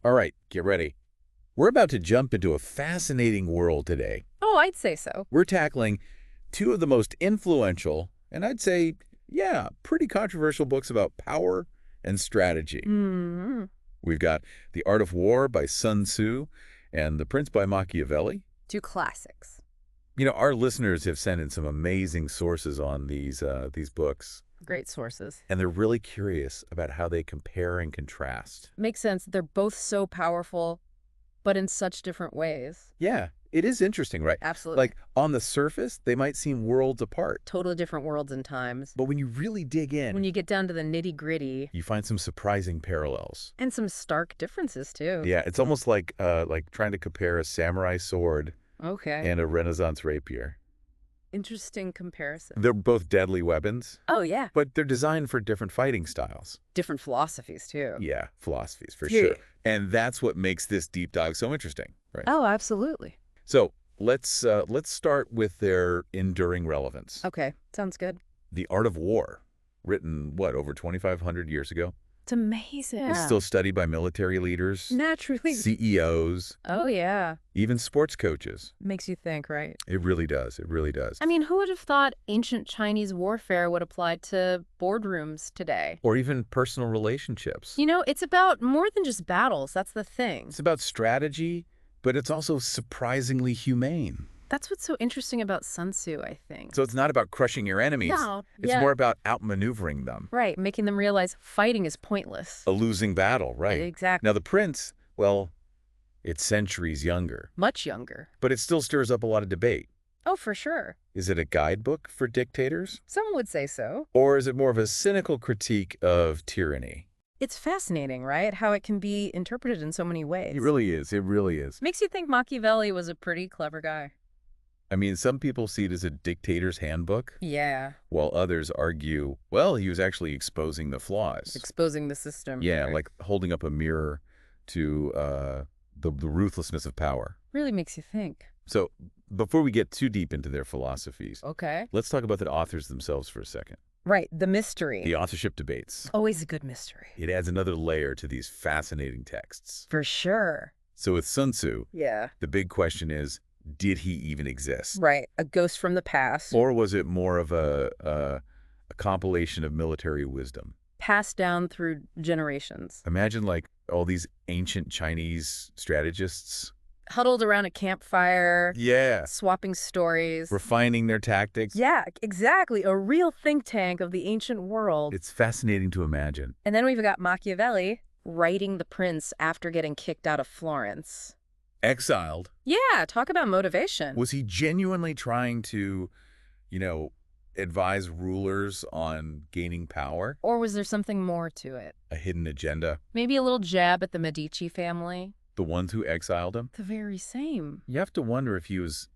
All right, get ready. We're about to jump into a fascinating world today. Oh, I'd say so. We're tackling two of the most influential, and I'd say, yeah, pretty controversial books about power and strategy. Hmm. We've got The Art of War by Sun Tzu and The Prince by Machiavelli. Two classics. Our listeners have sent in some amazing sources on these books, Great sources. and they're really curious about how they compare and contrast. Makes sense. They're both so powerful, but in such different ways. Yeah, it is interesting, right? Absolutely. Like, on the surface, they might seem worlds apart. Totally different worlds and times. But when you really dig in, When you get down to the nitty-gritty. you find some surprising parallels. And some stark differences, too. Yeah, it's almost like trying to compare a samurai sword Okay. and a Renaissance rapier. Interesting comparison. They're both deadly weapons, Oh, yeah. but they're designed for different fighting styles. Different philosophies, too. Yeah, philosophies, for Yeah. sure. And that's what makes this deep dive so interesting, right? Oh, absolutely. So let's start with their enduring relevance. Okay. Sounds good. The Art of War, written, over 2,500 years ago? It's amazing. It's still studied by military leaders, Naturally. CEOs, Oh, yeah. even sports coaches. Makes you think, right? It really does. It really does. I mean, who would have thought ancient Chinese warfare would apply to boardrooms today? Or even personal relationships. You know, it's about more than just battles. That's the thing. It's about strategy, but it's also surprisingly humane. That's what's so interesting about Sun Tzu, I think. So it's not about crushing your enemies. No, It's yeah. more about outmaneuvering them. Right, making them realize fighting is pointless. A losing battle, right? Exactly. Now, the prince, well, it's centuries younger, Much younger. but it still stirs up a lot of debate. Oh, for sure. Is it a guidebook for dictators? Some would say so. Or is it more of a cynical critique of tyranny? It's fascinating, right? How it can be interpreted in so many ways. It really is. It really is. Makes you think Machiavelli was a pretty clever guy. I mean, some people see it as a dictator's handbook, Yeah. while others argue, well, he was actually exposing the flaws. Exposing the system. Yeah, Right. like holding up a mirror to the ruthlessness of power. Really makes you think. So before we get too deep into their philosophies, Okay. let's talk about the authors themselves for a second. Right, the mystery. The authorship debates. Always a good mystery. It adds another layer to these fascinating texts. For sure. So with Sun Tzu, Yeah. the big question is, did he even exist? Right, a ghost from the past. Or was it more of a compilation of military wisdom? Passed down through generations. Imagine like all these ancient Chinese strategists. Huddled around a campfire, Yeah. swapping stories. Refining their tactics. Yeah, exactly. A real think tank of the ancient world. It's fascinating to imagine. And then we've got Machiavelli writing The Prince after getting kicked out of Florence. Exiled. Yeah, talk about motivation. Was he genuinely trying to, advise rulers on gaining power? Or was there something more to it? A hidden agenda? Maybe a little jab at the Medici family? The ones who exiled him? The very same. You have to wonder if he was,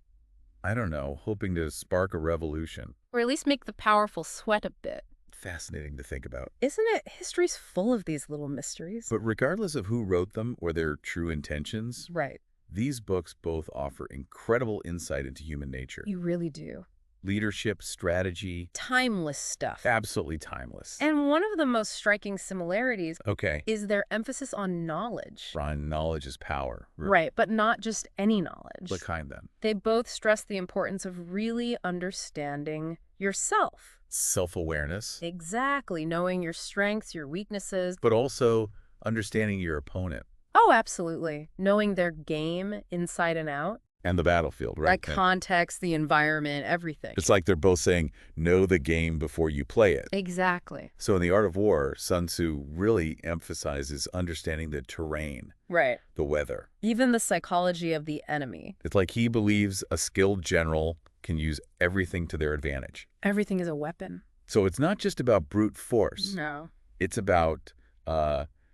I don't know, hoping to spark a revolution. Or at least make the powerful sweat a bit. Fascinating to think about. Isn't it? History's full of these little mysteries. But regardless of who wrote them or their true intentions, Right. these books both offer incredible insight into human nature. You really do. Leadership, strategy, Timeless stuff. absolutely timeless. And one of the most striking similarities Okay. is their emphasis on knowledge. Brian, knowledge is power. Right, but not just any knowledge. What kind then? They both stress the importance of really understanding yourself. Self-awareness, Exactly. Knowing your strengths, your weaknesses. but also understanding your opponent Oh, absolutely. Knowing their game inside and out. and the battlefield, right? Like context, the environment, everything. It's like they're both saying, know the game before you play it. Exactly. So in The Art of War, Sun Tzu really emphasizes understanding the terrain, Right. the weather. Even the psychology of the enemy. It's like he believes a skilled general can use everything to their advantage. Everything is a weapon. So it's not just about brute force. No. It's about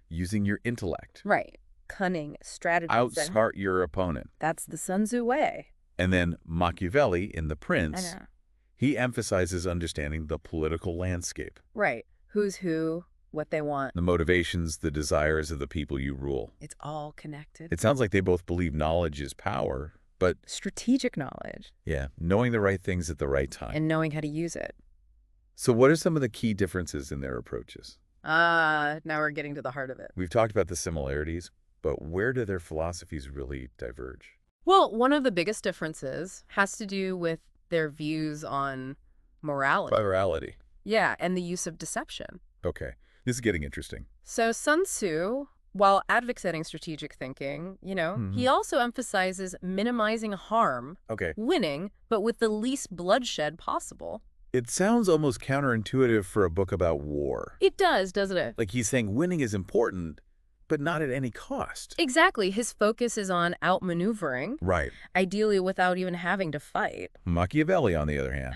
using your intellect. Right. Cunning, strategy. Outsmart your opponent. That's the Sun Tzu way. And then Machiavelli in The I Prince, know. he emphasizes understanding the political landscape, Right. Who's who, what they want. the motivations, the desires of the people you rule. It's all connected. It sounds like they both believe knowledge is power, but Strategic knowledge yeah, knowing the right things at the right time. and knowing how to use it. So what are some of the key differences in their approaches? Now we're getting to the heart of it. We've talked about the similarities, but where do their philosophies really diverge? Well, one of the biggest differences has to do with their views on morality. Virality. Yeah, and the use of deception. Okay, this is getting interesting. So Sun Tzu, while advocating strategic thinking, he also emphasizes minimizing harm, Okay. winning, but with the least bloodshed possible. It sounds almost counterintuitive for a book about war. It does, doesn't it? Like he's saying winning is important, but not at any cost. Exactly. His focus is on outmaneuvering, Right. ideally without even having to fight. Machiavelli, on the other hand,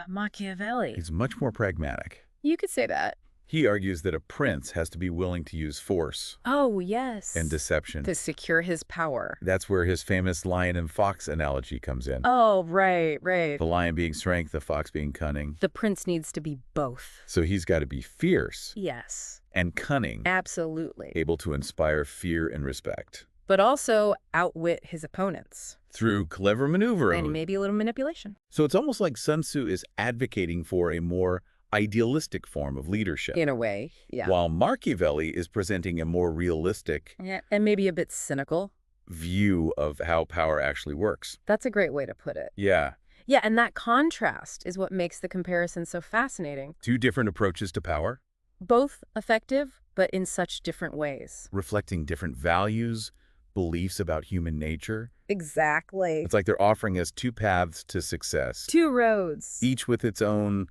Machiavelli. he's much more pragmatic. You could say that. He argues that a prince has to be willing to use force Oh, yes. and deception. To secure his power. That's where his famous lion and fox analogy comes in. Oh, right. The lion being strength, the fox being cunning. The prince needs to be both. So he's got to be fierce Yes. and cunning, Absolutely. able to inspire fear and respect. But also outwit his opponents. Through clever maneuvering. And maybe a little manipulation. So it's almost like Sun Tzu is advocating for a more idealistic form of leadership. In a way, yeah. While Machiavelli is presenting a more realistic Yeah, and maybe a bit cynical. view of how power actually works. That's a great way to put it. Yeah. Yeah, and that contrast is what makes the comparison so fascinating. Two different approaches to power, Both effective, but in such different ways. reflecting different values, beliefs about human nature. Exactly. It's like they're offering us two paths to success, Two roads. each with its own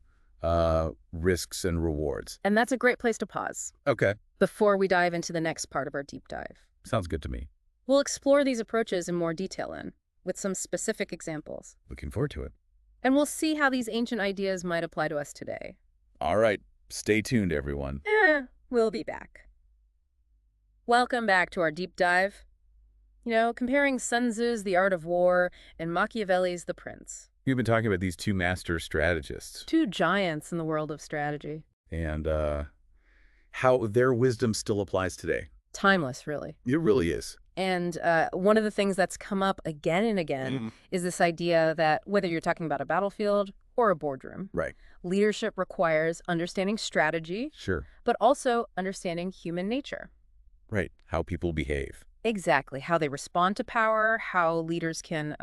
risks and rewards. And that's a great place to pause Okay. before we dive into the next part of our deep dive. Sounds good to me. We'll explore these approaches in more detail with some specific examples. Looking forward to it. And we'll see how these ancient ideas might apply to us today. All right. Stay tuned, everyone. We'll be back. Welcome back to our deep dive. Comparing Sun Tzu's The Art of War and Machiavelli's The Prince. We've been talking about these two master strategists Two giants in the world of strategy. and how their wisdom still applies today. Timeless, really. It really is. And one of the things that's come up again and again is this idea that whether you're talking about a battlefield or a boardroom, Right. leadership requires understanding strategy, Sure. but also understanding human nature. Right. How people behave. Exactly. How they respond to power, how leaders can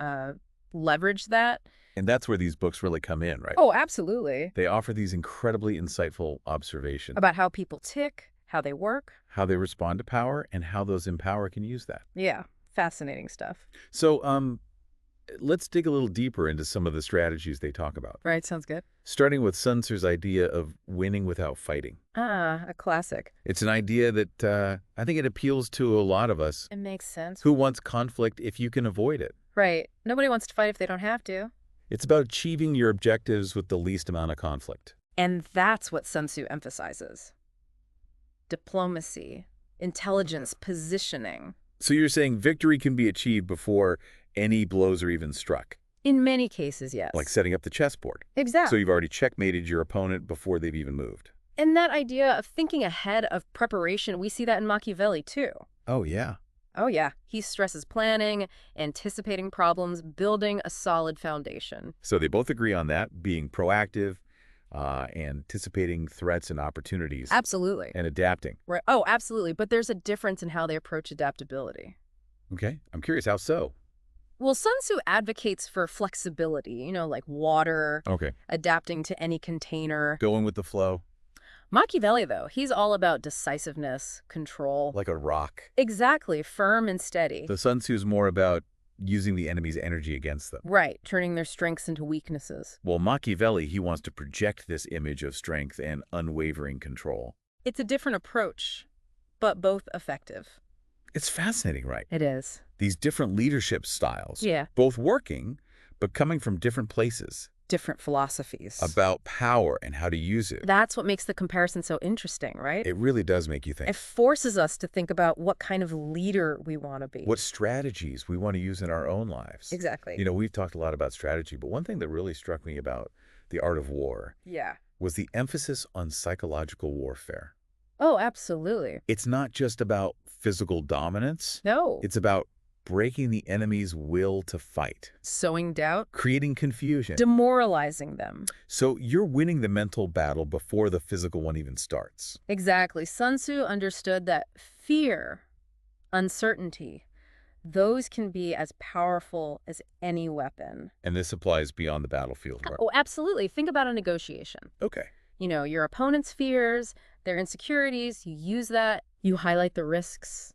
leverage that. And that's where these books really come in, right? Oh, absolutely. They offer these incredibly insightful observations About how people tick, how they work. how they respond to power and how those in power can use that. Yeah, fascinating stuff. So let's dig a little deeper into some of the strategies they talk about, Right, sounds good. starting with Sun Tzu's idea of winning without fighting. A classic. It's an idea that I think it appeals to a lot of us It makes sense. who wants conflict if you can avoid it. Right. Nobody wants to fight if they don't have to. It's about achieving your objectives with the least amount of conflict. And that's what Sun Tzu emphasizes. Diplomacy, intelligence, positioning. So you're saying victory can be achieved before any blows are even struck, In many cases, yes. like setting up the chessboard. Exactly. So you've already checkmated your opponent before they've even moved. And that idea of thinking ahead of preparation, we see that in Machiavelli, too. Oh, yeah. Oh, yeah. He stresses planning, anticipating problems, building a solid foundation. So they both agree on that, being proactive, anticipating threats and opportunities, Absolutely. and adapting. Right. Oh, absolutely. But there's a difference in how they approach adaptability. Okay. I'm curious, how so? Well, Sun Tzu advocates for flexibility, like water, Okay. adapting to any container. Going with the flow, Machiavelli, though, he's all about decisiveness, control. like a rock. Exactly, firm and steady. The Sun Tzu's more about using the enemy's energy against them. Right, turning their strengths into weaknesses. Well, Machiavelli, he wants to project this image of strength and unwavering control. It's a different approach, but both effective. It's fascinating, right? It is. These different leadership styles, Yeah. both working, but coming from different places, Different philosophies. about power and how to use it. That's what makes the comparison so interesting, right? It really does make you think. It forces us to think about what kind of leader we want to be. What strategies we want to use in our own lives. Exactly. We've talked a lot about strategy, but one thing that really struck me about The Art of War Yeah. was the emphasis on psychological warfare. Oh, absolutely. It's not just about physical dominance. No. It's about breaking the enemy's will to fight, Sowing doubt, creating confusion. demoralizing them. So you're winning the mental battle before the physical one even starts. Exactly. Sun Tzu understood that fear uncertainty. Those can be as powerful as any weapon. And this applies beyond the battlefield, right? Oh, absolutely. Think about a negotiation. Okay. Your opponent's fears, their insecurities, you use that, you highlight the risks,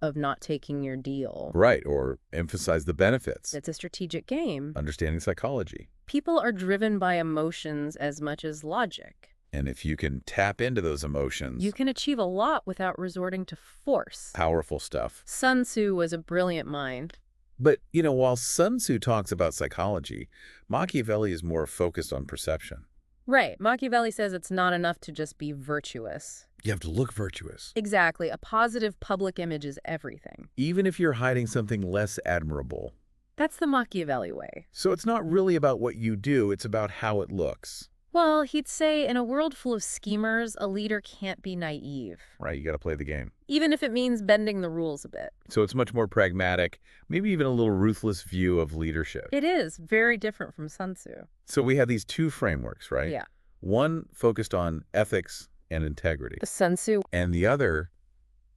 of not taking your deal. Right, or emphasize the benefits. It's a strategic game. Understanding psychology. People are driven by emotions as much as logic. And if you can tap into those emotions... You can achieve a lot without resorting to force. Powerful stuff. Sun Tzu was a brilliant mind. But, while Sun Tzu talks about psychology, Machiavelli is more focused on perception. Right. Machiavelli says it's not enough to just be virtuous. You have to look virtuous. Exactly. A positive public image is everything. Even if you're hiding something less admirable. That's the Machiavelli way. So it's not really about what you do, it's about how it looks. Well, he'd say in a world full of schemers, a leader can't be naive. Right, you got to play the game. Even if it means bending the rules a bit. So it's much more pragmatic, maybe even a little ruthless view of leadership. It is very different from Sun Tzu. So we have these two frameworks, right? Yeah. One focused on ethics and integrity. The Sun Tzu. And the other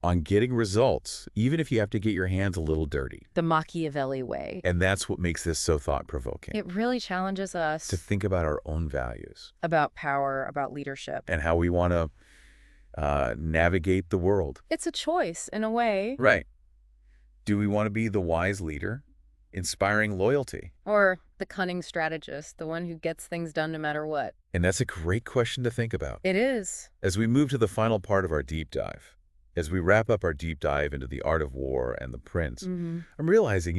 on getting results, even if you have to get your hands a little dirty. The Machiavelli way. And that's what makes this so thought-provoking. It really challenges us to think about our own values. About power, about leadership. And how we want to navigate the world. It's a choice, in a way. Right. Do we want to be the wise leader, inspiring loyalty? Or the cunning strategist, the one who gets things done no matter what? And that's a great question to think about. It is. As we move to the final part of our deep dive, as we wrap up our deep dive into The Art of War and The Prince, I'm realizing,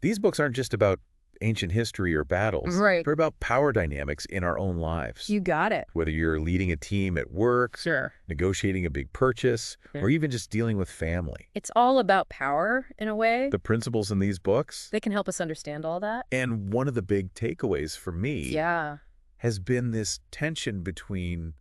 these books aren't just about ancient history or battles. Right. They're about power dynamics in our own lives. You got it. Whether you're leading a team at work, Sure. negotiating a big purchase, or even just dealing with family. It's all about power, in a way. The principles in these books. They can help us understand all that. And one of the big takeaways for me has been this tension between,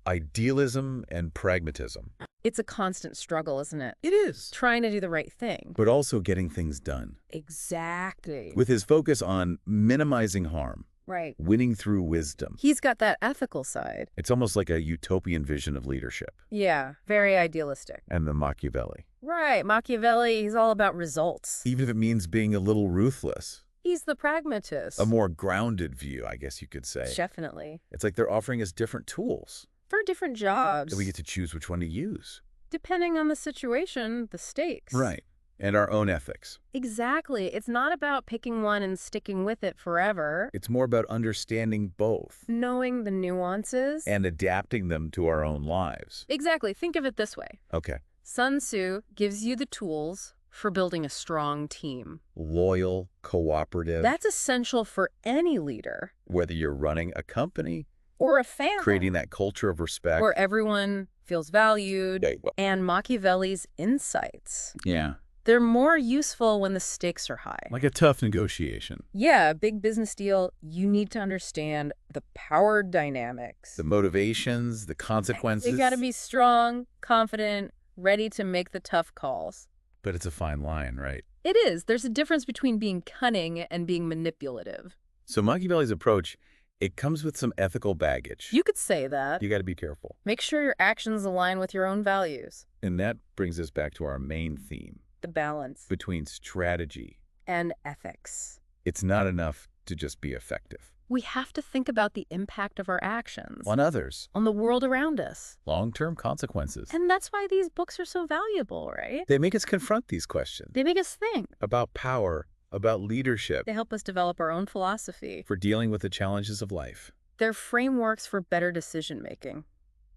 idealism and pragmatism. It's a constant struggle, isn't it? It is. Trying to do the right thing. But also getting things done. Exactly. With his focus on minimizing harm. Right. Winning through wisdom. He's got that ethical side. It's almost like a utopian vision of leadership. Yeah, very idealistic. And the Machiavelli. Right, Machiavelli, he's all about results. Even if it means being a little ruthless. He's the pragmatist. A more grounded view, I guess you could say. Definitely. It's like they're offering us different tools. For different jobs. That we get to choose which one to use. Depending on the situation, the stakes. Right. And our own ethics. Exactly. It's not about picking one and sticking with it forever. It's more about understanding both. Knowing the nuances. And adapting them to our own lives. Exactly. Think of it this way. Okay. Sun Tzu gives you the tools for building a strong team. Loyal, cooperative. That's essential for any leader. Whether you're running a company. Or a family. Creating that culture of respect. Where everyone feels valued. And Machiavelli's insights. Yeah. They're more useful when the stakes are high. Like a tough negotiation. Yeah, a big business deal, you need to understand the power dynamics. The motivations, the consequences. You got to be strong, confident, ready to make the tough calls. But it's a fine line, right? It is. There's a difference between being cunning and being manipulative. So Machiavelli's approach, it comes with some ethical baggage. You could say that. You got to be careful. Make sure your actions align with your own values. And that brings us back to our main theme. The balance. Between strategy. And ethics. It's not enough to just be effective. We have to think about the impact of our actions. On others. On the world around us. Long-term consequences. And that's why these books are so valuable, right? They make us confront these questions. They make us think. About power, about leadership. They help us develop our own philosophy. For dealing with the challenges of life. They're frameworks for better decision-making.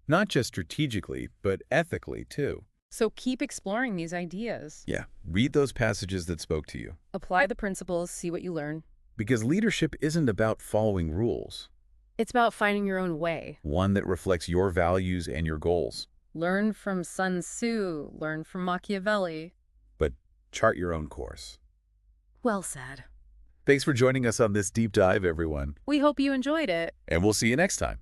Not just strategically, but ethically, too. So keep exploring these ideas. Yeah. Read those passages that spoke to you. Apply the principles, see what you learn. Because leadership isn't about following rules. It's about finding your own way. One that reflects your values and your goals. Learn from Sun Tzu, learn from Machiavelli. But chart your own course. Well said. Thanks for joining us on this deep dive, everyone. We hope you enjoyed it. And we'll see you next time.